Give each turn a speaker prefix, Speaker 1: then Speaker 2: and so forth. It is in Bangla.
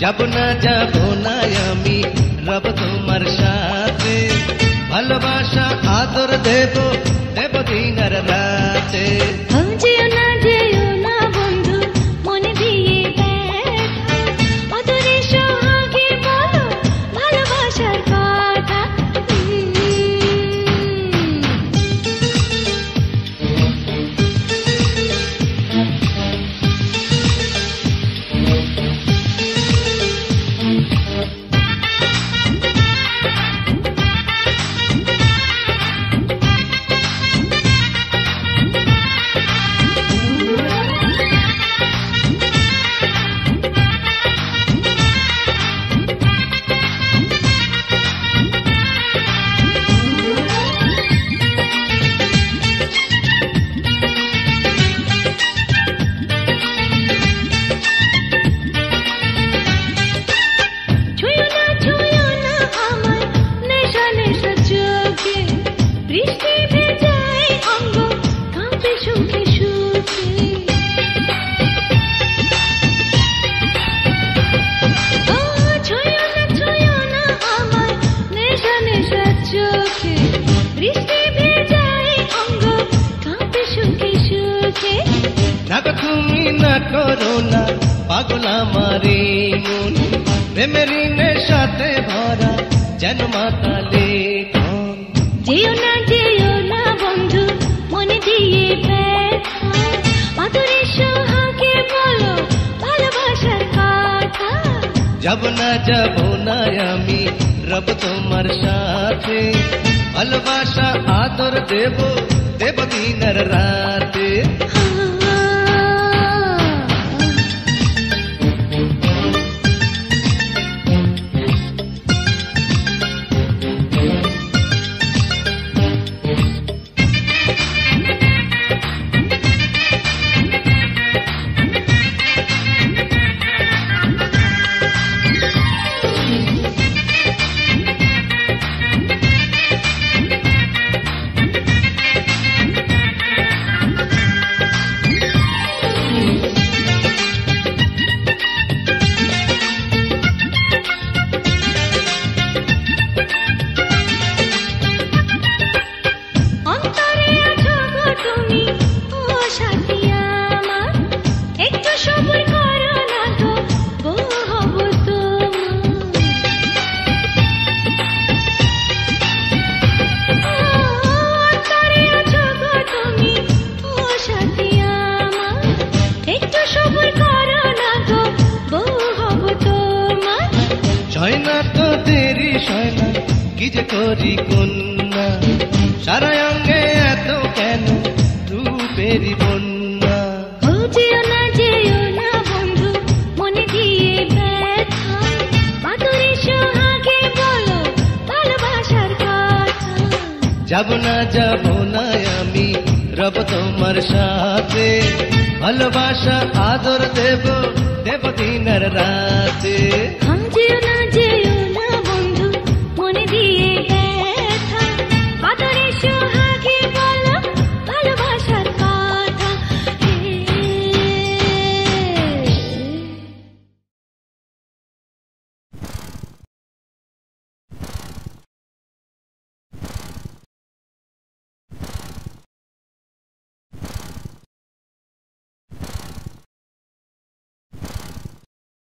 Speaker 1: যাব না আমি রব তোমার সাথে, ভালোবাসা আদর দেব দিন আর রাতে।
Speaker 2: যেও না বন্ধু মনে দিয়ে ব্যথা, অদূরে সোহাগে বলো ভালোবাসার কথা।
Speaker 1: তুমি না করো না পাগল আমারে মন, প্রেমের নেশাতে ভরা যেন মাতালে।
Speaker 2: যেও না বন্ধু মনে দিয়ে ব্যথা, অদূরে সোহাগে বলো ভালোবাসার কথা।
Speaker 1: যাব না আমি রব তোমার সাথে, ভালোবাসা আদর দেব দিন আর রাতে। কি যে করি কন্যা, সারা অঙ্গে এত কেন রূপেরই বন্যা।
Speaker 2: যেও না বন্ধু মনে দিয়ে ব্যথা, অদূরে সোহাগে বলো ভালোবাসার কথা।
Speaker 1: যাব না আমি রব তোমার সাথে, ভালোবাসা আদর দেব দিন আর রাতে।